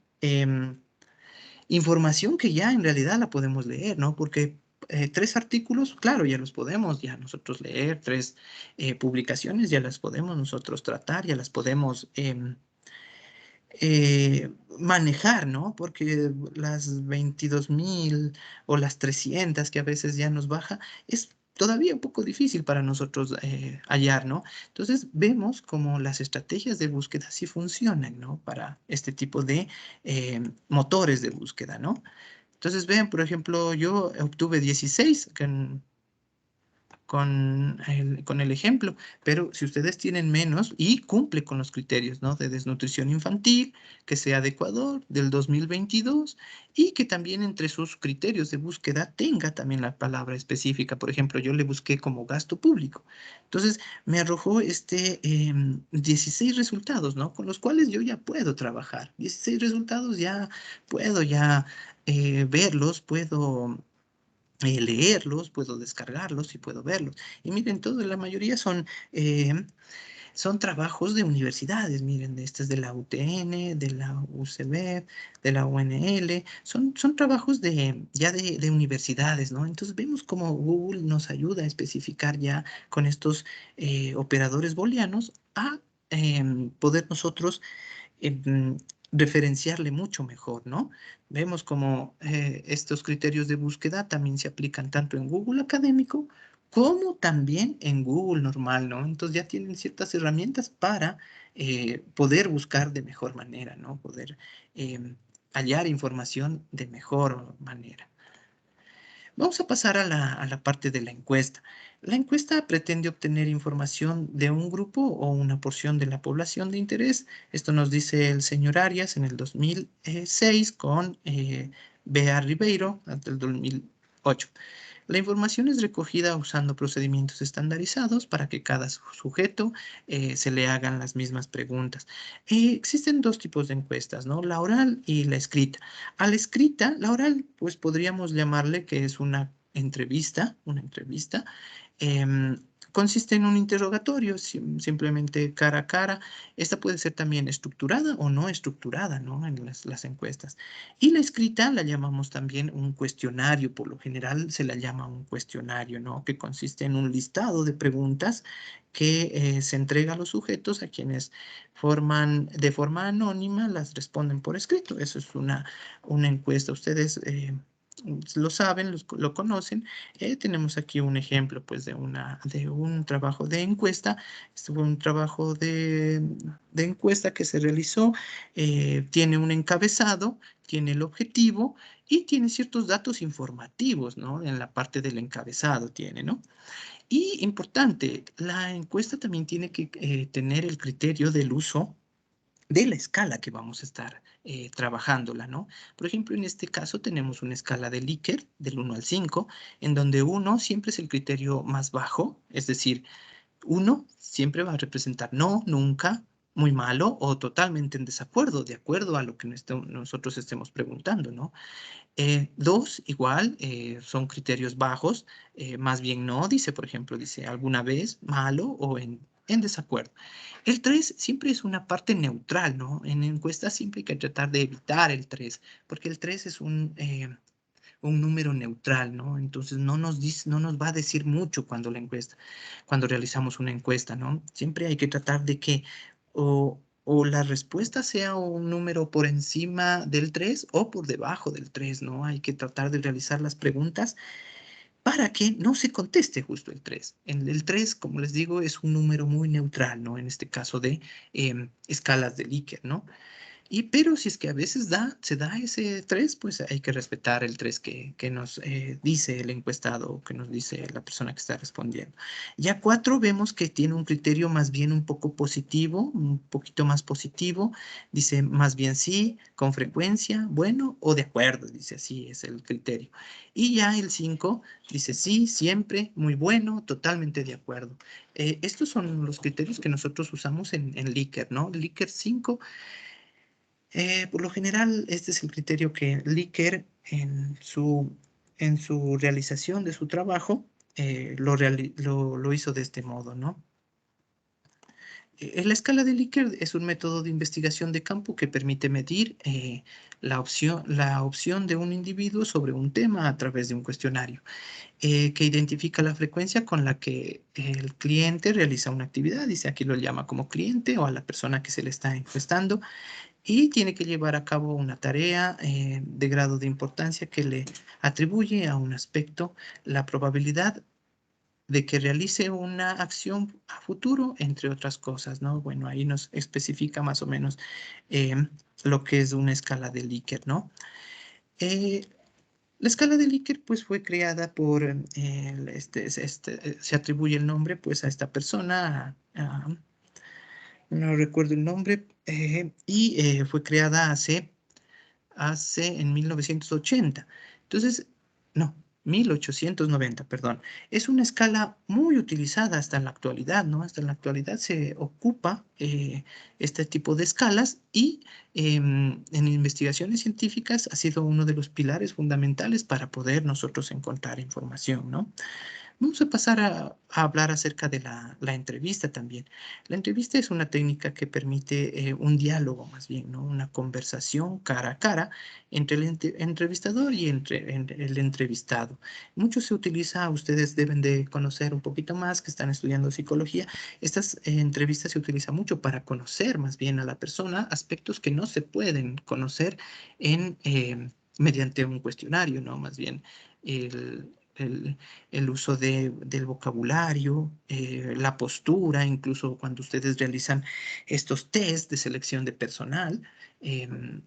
información que ya en realidad la podemos leer, ¿no? Porque 3 artículos, claro, ya los podemos ya nosotros leer, 3 publicaciones ya las podemos nosotros tratar, ya las podemos manejar, ¿no? Porque las 22.000 o las 300 que a veces ya nos baja, es todavía un poco difícil para nosotros hallar, ¿no? Entonces vemos como las estrategias de búsqueda sí funcionan, ¿no? Para este tipo de motores de búsqueda, ¿no? Entonces vean, por ejemplo, yo obtuve 16 con el ejemplo, pero si ustedes tienen menos y cumple con los criterios, ¿no? De desnutrición infantil, que sea de Ecuador, del 2022, y que también entre sus criterios de búsqueda tenga también la palabra específica. Por ejemplo, yo le busqué como gasto público. Entonces, me arrojó 16 resultados, ¿no? Con los cuales yo ya puedo trabajar. 16 resultados ya puedo verlos, puedo leerlos, puedo descargarlos y puedo verlos. Y miren, la mayoría son trabajos de universidades. Miren, este es de la UTN, de la UCB, de la UNL. Son trabajos ya de universidades, ¿no? Entonces vemos cómo Google nos ayuda a especificar ya con estos operadores booleanos a poder nosotros em, referenciarle mucho mejor, ¿no? Vemos como estos criterios de búsqueda también se aplican tanto en Google Académico como también en Google normal, ¿no? Entonces ya tienen ciertas herramientas para poder buscar de mejor manera, ¿no? Poder hallar información de mejor manera. Vamos a pasar a la parte de la encuesta. La encuesta pretende obtener información de un grupo o una porción de la población de interés. Esto nos dice el señor Arias en el 2006 con Bea Ribeiro hasta el 2008. La información es recogida usando procedimientos estandarizados para que cada sujeto se le hagan las mismas preguntas. Existen 2 tipos de encuestas, ¿no? La oral y la escrita. A la escrita, la oral, pues podríamos llamarle que es una entrevista. Consiste en un interrogatorio, simplemente cara a cara. Esta puede ser también estructurada o no estructurada, ¿no? En las encuestas. Y la escrita la llamamos también un cuestionario, por lo general se la llama un cuestionario, ¿no? Que consiste en un listado de preguntas que se entrega a los sujetos a quienes de forma anónima, las responden por escrito. Eso es una encuesta. Ustedes lo saben, lo conocen. Tenemos aquí un ejemplo, pues, de un trabajo de encuesta. Este fue un trabajo de encuesta que se realizó. Tiene un encabezado, tiene el objetivo y tiene ciertos datos informativos, ¿no? En la parte del encabezado tiene, ¿no? Y importante, la encuesta también tiene que tener el criterio del uso de la escala que vamos a estar trabajándola, ¿no? Por ejemplo, en este caso tenemos una escala de Likert del 1 al 5, en donde 1 siempre es el criterio más bajo, es decir, 1 siempre va a representar no, nunca, muy malo o totalmente en desacuerdo, de acuerdo a lo que nosotros estemos preguntando, ¿no? 2, igual, son criterios bajos, más bien no, dice, por ejemplo, dice alguna vez, malo o en desacuerdo. El 3 siempre es una parte neutral, ¿no? En encuestas siempre hay que tratar de evitar el 3, porque el 3 es un número neutral, ¿no? Entonces no nos va a decir mucho cuando realizamos una encuesta, ¿no? Siempre hay que tratar de que o la respuesta sea un número por encima del 3 o por debajo del 3, ¿no? Hay que tratar de realizar las preguntas para que no se conteste justo el 3. El 3, como les digo, es un número muy neutral, ¿no? En este caso de escalas de Likert, ¿no? Pero si es que a veces se da ese 3, pues hay que respetar el 3 que nos dice el encuestado o que nos dice la persona que está respondiendo. Ya 4 vemos que tiene un criterio más bien un poco positivo, un poquito más positivo. Dice más bien sí, con frecuencia, bueno o de acuerdo, dice así es el criterio. Y ya el 5 dice sí, siempre, muy bueno, totalmente de acuerdo. Estos son los criterios que nosotros usamos en Likert, ¿no? Likert 5 Por lo general, este es el criterio que Likert en su realización de su trabajo lo hizo de este modo, ¿no? La escala de Likert es un método de investigación de campo que permite medir la opción de un individuo sobre un tema a través de un cuestionario, que identifica la frecuencia con la que el cliente realiza una actividad, dice aquí lo llama como cliente o a la persona que se le está encuestando, y tiene que llevar a cabo una tarea de grado de importancia que le atribuye a un aspecto la probabilidad de que realice una acción a futuro, entre otras cosas, ¿no? Bueno, ahí nos especifica más o menos eh, lo que es una escala de Likert, ¿no? La escala de Likert, pues, fue creada por, se atribuye el nombre, pues, a esta persona, no recuerdo el nombre, fue creada en 1980. Entonces, no, 1890, perdón. Es una escala muy utilizada hasta en la actualidad, ¿no? Hasta en la actualidad se ocupa este tipo de escalas y en investigaciones científicas ha sido uno de los pilares fundamentales para poder nosotros encontrar información, ¿no? Vamos a pasar a hablar acerca de la entrevista también. La entrevista es una técnica que permite un diálogo, más bien, ¿no? Una conversación cara a cara entre el entrevistador y el entrevistado. Mucho se utiliza, ustedes deben de conocer un poquito más, que están estudiando psicología. Estas entrevistas se utilizan mucho para conocer más bien a la persona, aspectos que no se pueden conocer mediante un cuestionario, ¿no? Más bien, el uso del vocabulario, la postura, incluso cuando ustedes realizan estos test de selección de personal, em,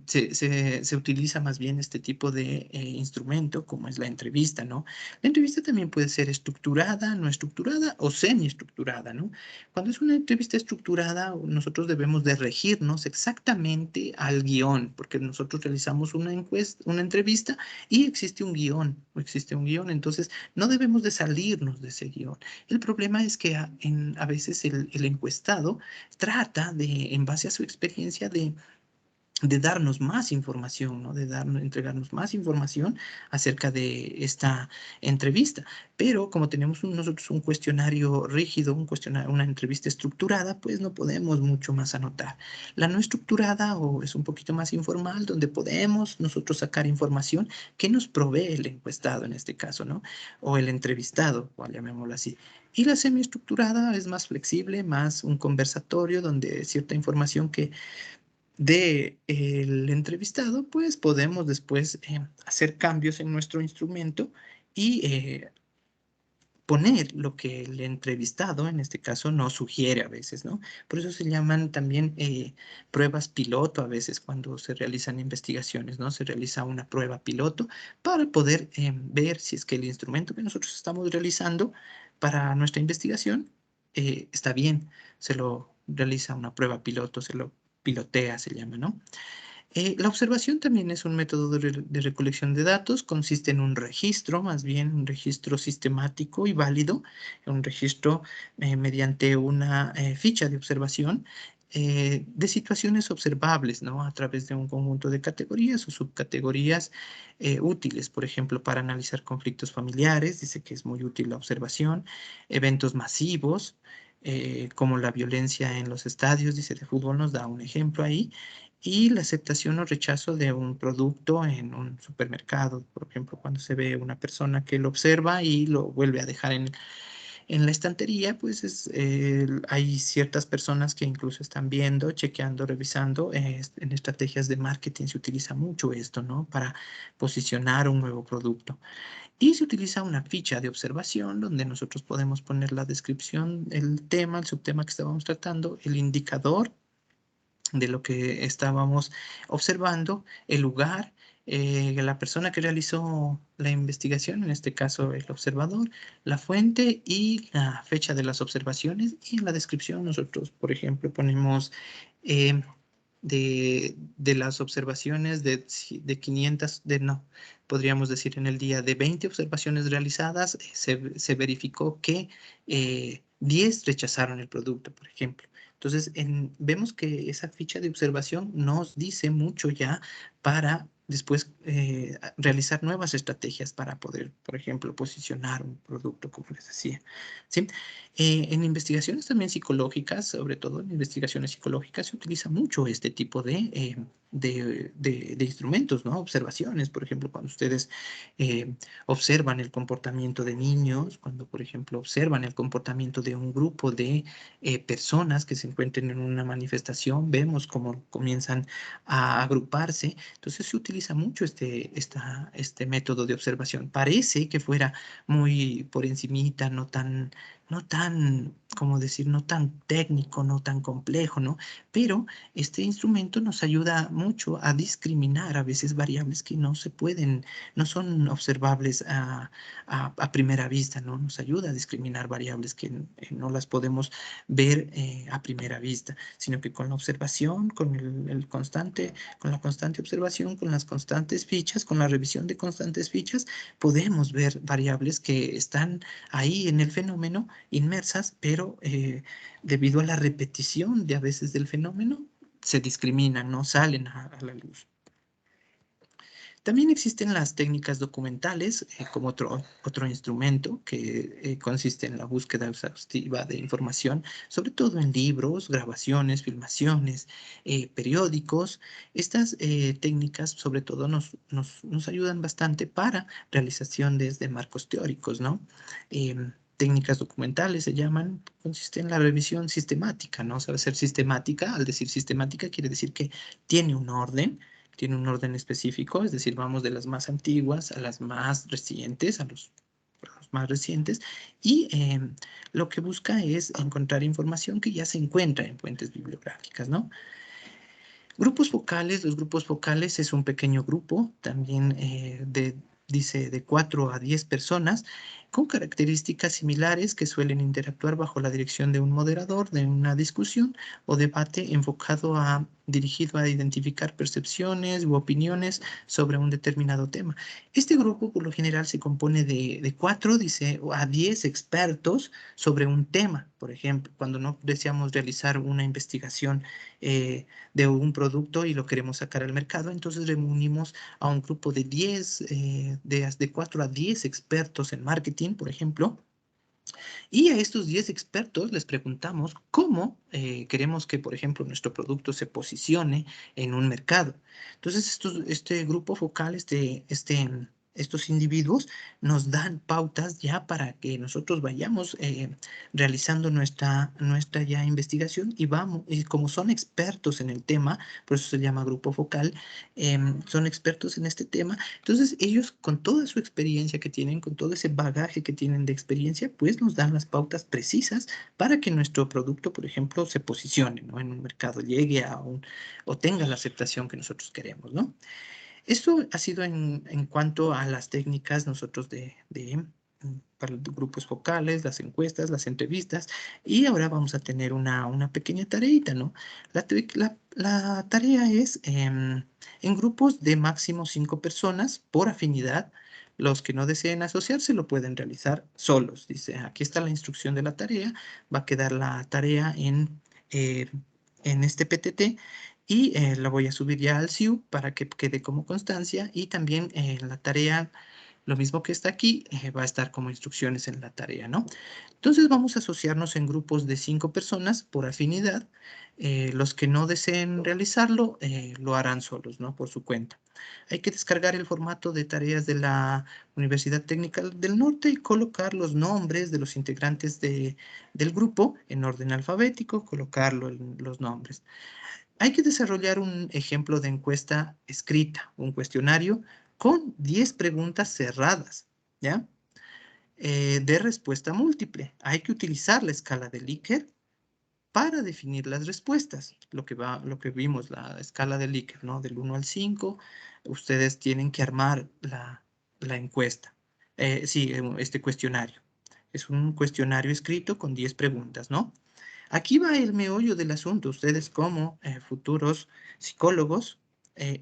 se utiliza más bien este tipo de instrumento como es la entrevista, ¿no? La entrevista también puede ser estructurada, no estructurada o semiestructurada, ¿no? Cuando es una entrevista estructurada, nosotros debemos de regirnos exactamente al guión, porque nosotros realizamos una encuesta, una entrevista y existe un guión, entonces no debemos de salirnos de ese guión. El problema es que a veces el encuestado trata de, en base a su experiencia, de darnos más información, ¿no? Entregarnos más información acerca de esta entrevista. Pero como tenemos nosotros un cuestionario rígido, una entrevista estructurada, pues no podemos mucho más anotar. La no estructurada o es un poquito más informal, donde podemos nosotros sacar información que nos provee el encuestado en este caso, ¿no? O el entrevistado, o llamémoslo así. Y la semiestructurada es más flexible, más un conversatorio donde cierta información que de el entrevistado, pues podemos después hacer cambios en nuestro instrumento y poner lo que el entrevistado, en este caso, nos sugiere a veces, ¿no? Por eso se llaman también pruebas piloto a veces cuando se realizan investigaciones, ¿no? Se realiza una prueba piloto para poder ver si es que el instrumento que nosotros estamos realizando para nuestra investigación está bien. Se lo realiza una prueba piloto, se lo pilotea, se llama, ¿no? La observación también es un método de recolección de datos, consiste en un registro, más bien un registro sistemático y válido, un registro mediante una ficha de observación de situaciones observables, ¿no? A través de un conjunto de categorías o subcategorías útiles, por ejemplo, para analizar conflictos familiares, dice que es muy útil la observación, eventos masivos, como la violencia en los estadios, dice de fútbol, nos da un ejemplo ahí, y la aceptación o rechazo de un producto en un supermercado, por ejemplo, cuando se ve una persona que lo observa y lo vuelve a dejar en la estantería, pues hay ciertas personas que incluso están viendo, chequeando, revisando. En estrategias de marketing se utiliza mucho esto, ¿no? Para posicionar un nuevo producto. Y se utiliza una ficha de observación donde nosotros podemos poner la descripción, el tema, el subtema que estábamos tratando, el indicador de lo que estábamos observando, el lugar, la persona que realizó la investigación, en este caso el observador, la fuente y la fecha de las observaciones. Y en la descripción nosotros, por ejemplo, ponemos eh, de las observaciones de 500, no, podríamos decir en el día de 20 observaciones realizadas, se verificó que 10 rechazaron el producto, por ejemplo. Entonces, vemos que esa ficha de observación nos dice mucho ya para después realizar nuevas estrategias para poder, por ejemplo, posicionar un producto, como les decía. ¿Sí? En investigaciones también psicológicas, sobre todo en investigaciones psicológicas, se utiliza mucho este tipo de instrumentos, ¿no? Observaciones, por ejemplo, cuando ustedes observan el comportamiento de niños, cuando, por ejemplo, observan el comportamiento de un grupo de personas que se encuentren en una manifestación, vemos cómo comienzan a agruparse. Entonces se utiliza mucho este método de observación. Parece que fuera muy por encimita, no tan, ¿cómo decir? No tan técnico, no tan complejo, ¿no? Pero este instrumento nos ayuda mucho a discriminar a veces variables que no se pueden, no son observables a primera vista, ¿no? Nos ayuda a discriminar variables que no las podemos ver a primera vista, sino que con la observación, con con la constante observación, con las constantes fichas, con la revisión de constantes fichas, podemos ver variables que están ahí en el fenómeno inmersas, pero debido a la repetición de a veces del fenómeno, se discriminan, no salen a la luz. También existen las técnicas documentales como otro instrumento que consiste en la búsqueda exhaustiva de información, sobre todo en libros, grabaciones, filmaciones, periódicos. Estas técnicas sobre todo nos ayudan bastante para realización desde marcos teóricos, ¿no? Técnicas documentales se llaman, consiste en la revisión sistemática, ¿no? Sabe ser sistemática, al decir sistemática quiere decir que tiene un orden específico, es decir, vamos de las más antiguas a las más recientes, a los más recientes, y lo que busca es encontrar información que ya se encuentra en fuentes bibliográficas, ¿no? Grupos focales, los grupos focales es un pequeño grupo, también dice de 4 a 10 personas, con características similares que suelen interactuar bajo la dirección de un moderador de una discusión o debate dirigido a identificar percepciones u opiniones sobre un determinado tema. Este grupo por lo general se compone de 4, dice, a 10 expertos sobre un tema. Por ejemplo, cuando no deseamos realizar una investigación de un producto y lo queremos sacar al mercado, entonces reunimos a un grupo de 10, de 4 a 10 expertos en marketing, por ejemplo, y a estos 10 expertos les preguntamos cómo queremos que, por ejemplo, nuestro producto se posicione en un mercado. Entonces, este grupo focal, estos individuos nos dan pautas ya para que nosotros vayamos realizando nuestra ya investigación y como son expertos en el tema, por eso se llama grupo focal, son expertos en este tema, entonces ellos con toda su experiencia que tienen, con todo ese bagaje que tienen de experiencia, pues nos dan las pautas precisas para que nuestro producto, por ejemplo, se posicione, ¿no? En un mercado, llegue o tenga la aceptación que nosotros queremos, ¿no? Esto ha sido en cuanto a las técnicas nosotros para los grupos focales, las encuestas, las entrevistas, y ahora vamos a tener una pequeña tareita, ¿no? La tarea es en grupos de máximo 5 personas por afinidad. Los que no deseen asociarse lo pueden realizar solos. Dice, aquí está la instrucción de la tarea. Va a quedar la tarea en este PTT y la voy a subir ya al SIU para que quede como constancia y también la tarea, lo mismo que está aquí, va a estar como instrucciones en la tarea, ¿no? Entonces vamos a asociarnos en grupos de 5 personas por afinidad. Los que no deseen realizarlo lo harán solos, ¿no? Por su cuenta. Hay que descargar el formato de tareas de la Universidad Técnica del Norte y colocar los nombres de los integrantes del grupo en orden alfabético, colocarlo en los nombres. Hay que desarrollar un ejemplo de encuesta escrita, un cuestionario con 10 preguntas cerradas, ¿ya? De respuesta múltiple. Hay que utilizar la escala de Likert para definir las respuestas. Lo que vimos, la escala de Likert, ¿no? Del 1 al 5, ustedes tienen que armar la encuesta. Este cuestionario. Es un cuestionario escrito con 10 preguntas, ¿no? Aquí va el meollo del asunto. Ustedes como futuros psicólogos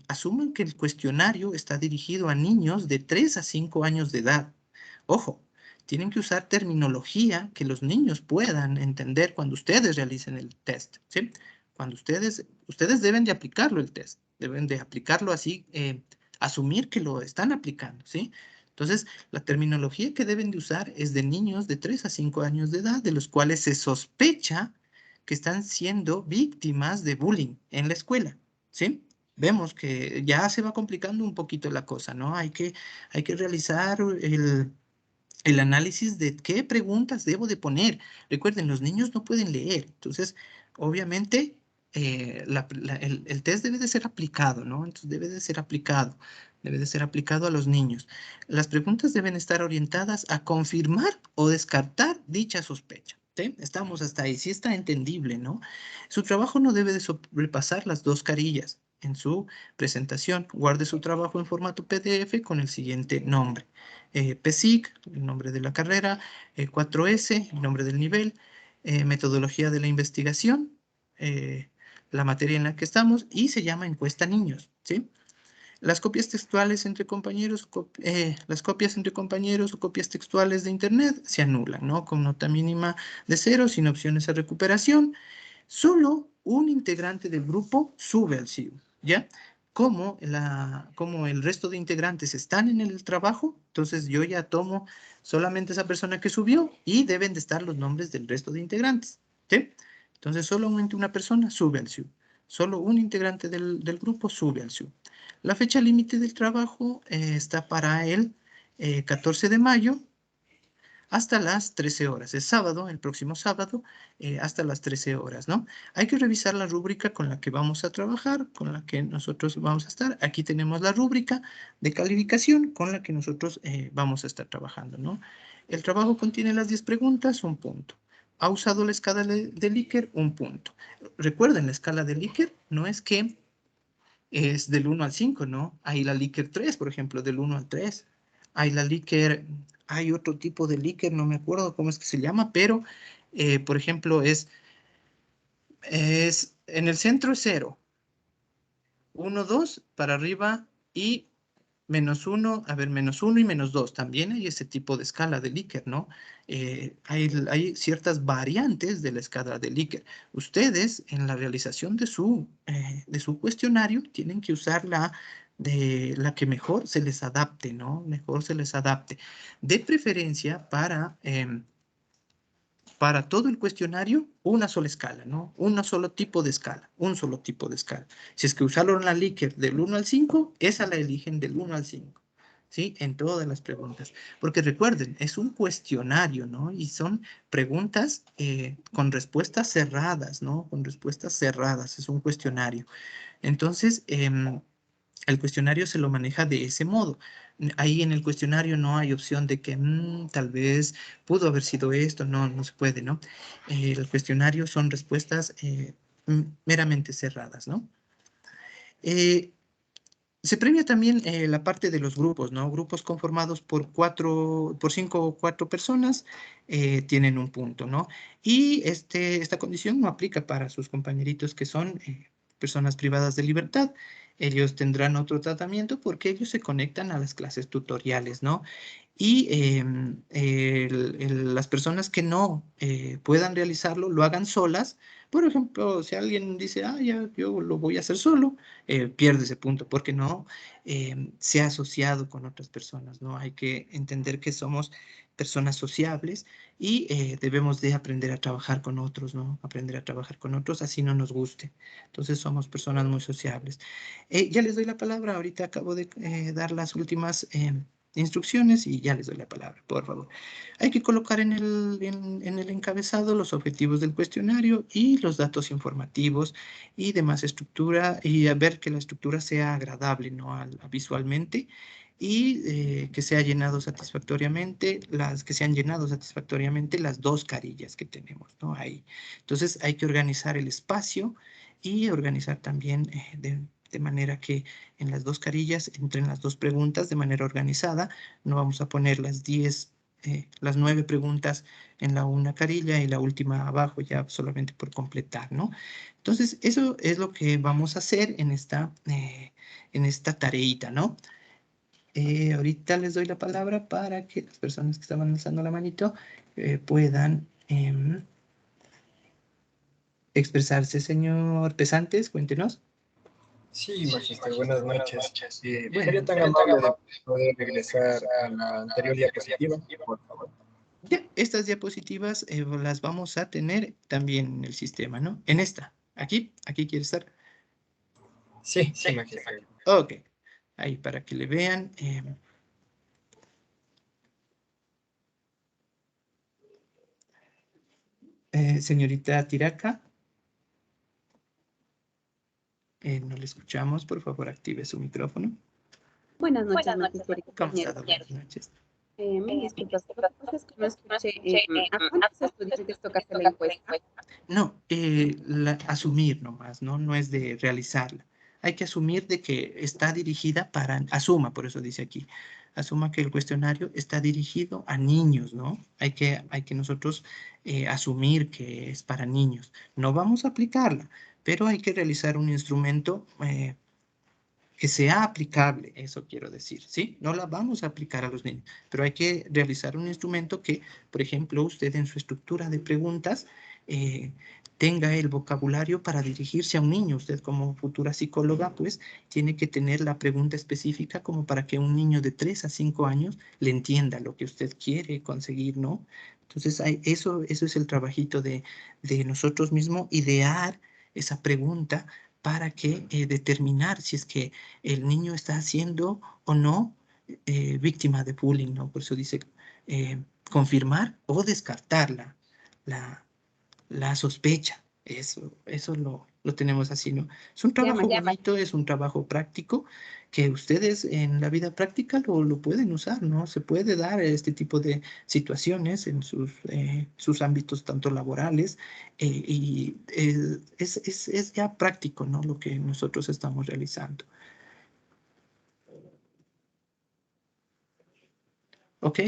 asumen que el cuestionario está dirigido a niños de 3 a 5 años de edad. Ojo, Tienen que usar terminología que los niños puedan entender cuando ustedes realicen el test, ¿sí? Cuando ustedes deben de aplicarlo el test, deben de aplicarlo así, asumir que lo están aplicando, ¿sí? Entonces, la terminología que deben de usar es de niños de 3 a 5 años de edad, de los cuales se sospecha que están siendo víctimas de bullying en la escuela, ¿sí? Vemos que ya se va complicando un poquito la cosa, ¿no? Hay que realizar el análisis de qué preguntas debo de poner. Recuerden, los niños no pueden leer, entonces, obviamente, el test debe de ser aplicado, ¿no? Entonces, debe de ser aplicado a los niños. Las preguntas deben estar orientadas a confirmar o descartar dicha sospecha. ¿Sí? Estamos hasta ahí, sí está entendible, ¿no? Su trabajo no debe de sobrepasar las 2 carillas. En su presentación, guarde su trabajo en formato PDF con el siguiente nombre. PSIC, el nombre de la carrera, 4S, el nombre del nivel, metodología de la investigación, la materia en la que estamos, y se llama encuesta niños, ¿sí? Las copias textuales entre compañeros, las copias entre compañeros o copias textuales de Internet se anulan, ¿no? Con nota mínima de 0, sin opciones a recuperación. Solo un integrante del grupo sube al CIU, ¿ya? Como el resto de integrantes están en el trabajo, entonces yo ya tomo solamente esa persona que subió y deben de estar los nombres del resto de integrantes, ¿sí? Entonces solamente una persona sube al CIU. Solo un integrante del grupo sube al CIU. La fecha límite del trabajo está para el 14 de mayo hasta las 13 horas. Es sábado, el próximo sábado, hasta las 13 horas, ¿no? Hay que revisar la rúbrica con la que vamos a trabajar, con la que nosotros vamos a estar. Aquí tenemos la rúbrica de calificación con la que nosotros vamos a estar trabajando, ¿no? El trabajo contiene las 10 preguntas, un punto. ¿Ha usado la escala de Likert? Un punto. Recuerden, la escala de Likert no es que es del 1 al 5, ¿no? Hay la Likert 3, por ejemplo, del 1 al 3. Hay la Likert, hay otro tipo de Likert, no me acuerdo cómo es que se llama, pero, por ejemplo, en el centro es 0, 1, 2, para arriba y -1, a ver, -1 y -2. También hay ese tipo de escala de Likert, ¿no? Hay ciertas variantes de la escala de Likert. Ustedes, en la realización de su cuestionario, tienen que usar de la que mejor se les adapte, ¿no? Mejor se les adapte. De preferencia para todo el cuestionario, una sola escala, ¿no? Un solo tipo de escala, un solo tipo de escala. Si es que usaron la Likert del 1 al 5, esa la eligen del 1 al 5, ¿sí? En todas las preguntas. Porque recuerden, es un cuestionario, ¿no? Y son preguntas con respuestas cerradas, ¿no? Con respuestas cerradas, es un cuestionario. Entonces, el cuestionario se lo maneja de ese modo. Ahí en el cuestionario no hay opción de que tal vez pudo haber sido esto, no, no se puede, ¿no? El cuestionario son respuestas meramente cerradas, ¿no? Se premia también la parte de los grupos, ¿no? Grupos conformados por 5 o 4 personas tienen un punto, ¿no? Y esta condición no aplica para sus compañeritos que son personas privadas de libertad. Ellos tendrán otro tratamiento porque ellos se conectan a las clases tutoriales, ¿no? Y las personas que no puedan realizarlo, lo hagan solas. Por ejemplo, si alguien dice, ya, yo lo voy a hacer solo, pierde ese punto, porque no se ha asociado con otras personas, ¿no? Hay que entender que somos personas sociables y debemos de aprender a trabajar con otros, ¿no? Aprender a trabajar con otros, así no nos guste. Entonces somos personas muy sociables. Ya les doy la palabra, ahorita acabo de dar las últimas instrucciones y ya les doy la palabra, por favor. Hay que colocar en el encabezado los objetivos del cuestionario y los datos informativos y demás estructura, y a ver que la estructura sea agradable, ¿no? Visualmente, y que se ha llenado satisfactoriamente, que se han llenado satisfactoriamente las 2 carillas que tenemos, ¿no? Ahí. Entonces hay que organizar el espacio y organizar también de manera que en las 2 carillas entren las 2 preguntas de manera organizada. No vamos a poner las 9 preguntas en la una carilla y la última abajo ya solamente por completar, ¿no? Entonces, eso es lo que vamos a hacer en esta tareita, ¿no? Ahorita les doy la palabra para que las personas que estaban alzando la manito puedan expresarse. Señor Pesantes, cuéntenos. Sí, Magister, buenas noches. Bueno, ¿Sería tan amable de poder regresar a la anterior diapositiva, por favor? ya, estas diapositivas las vamos a tener también en el sistema, ¿no? En esta, aquí quiere estar. Sí, sí, Magister. Ok, ahí para que le vean. Señorita Tiraca, no le escuchamos, por favor active su micrófono. Buenas noches, magister y ¿Cómo está? compañeros. Buenas noches. Mil disculpas, lo que pasa es que no escuché a cuántos estudiantes toca hacer la encuesta. No, asumir nomás, ¿no? No es de realizarla. Hay que asumir de que está dirigida asuma, por eso dice aquí, asuma que el cuestionario está dirigido a niños, ¿no? Hay que nosotros asumir que es para niños. No vamos a aplicarla, pero hay que realizar un instrumento que sea aplicable, eso quiero decir, ¿sí? No la vamos a aplicar a los niños, pero hay que realizar un instrumento que, por ejemplo, usted en su estructura de preguntas tenga el vocabulario para dirigirse a un niño. Usted como futura psicóloga, pues, tiene que tener la pregunta específica como para que un niño de 3 a 5 años le entienda lo que usted quiere conseguir, ¿no? Entonces, eso es el trabajito de nosotros mismos, idear esa pregunta para que determinar si es que el niño está siendo o no víctima de bullying, ¿no? Por eso dice confirmar o descartar la sospecha. Eso lo tenemos así, ¿no? Es un trabajo bonito, es un trabajo práctico que ustedes en la vida práctica lo pueden usar, ¿no? Se puede dar este tipo de situaciones en sus ámbitos tanto laborales y es ya práctico, ¿no? Lo que nosotros estamos realizando. ¿Ok?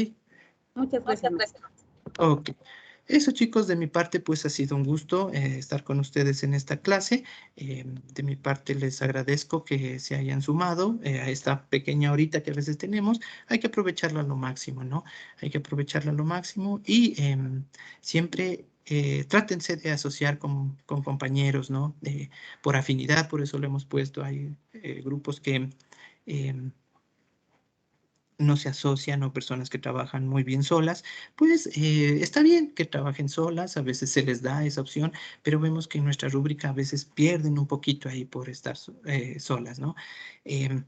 Muchas gracias, magister. Ok. Eso, chicos, de mi parte, pues ha sido un gusto estar con ustedes en esta clase. De mi parte, les agradezco que se hayan sumado a esta pequeña horita que a veces tenemos. Hay que aprovecharla a lo máximo, ¿no? Hay que aprovecharla a lo máximo y siempre trátense de asociar con compañeros, ¿no? Por afinidad, por eso lo hemos puesto. Hay grupos que em, no se asocian o personas que trabajan muy bien solas, pues está bien que trabajen solas, a veces se les da esa opción, pero vemos que en nuestra rúbrica a veces pierden un poquito ahí por estar solas, ¿no? Em,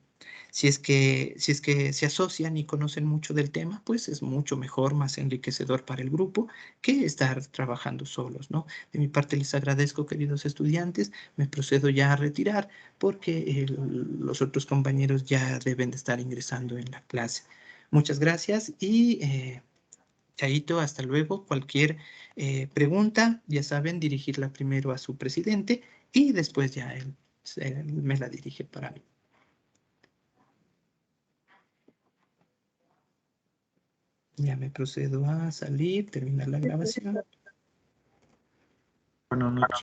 si es que se asocian y conocen mucho del tema, pues es mucho mejor, más enriquecedor para el grupo que estar trabajando solos, ¿no? De mi parte les agradezco, queridos estudiantes, me procedo ya a retirar porque los otros compañeros ya deben de estar ingresando en la clase. Muchas gracias y Chaito, hasta luego. Cualquier pregunta, ya saben, dirigirla primero a su presidente y después ya él me la dirige para mí. Ya me procedo a salir, terminar la grabación. Buenas noches.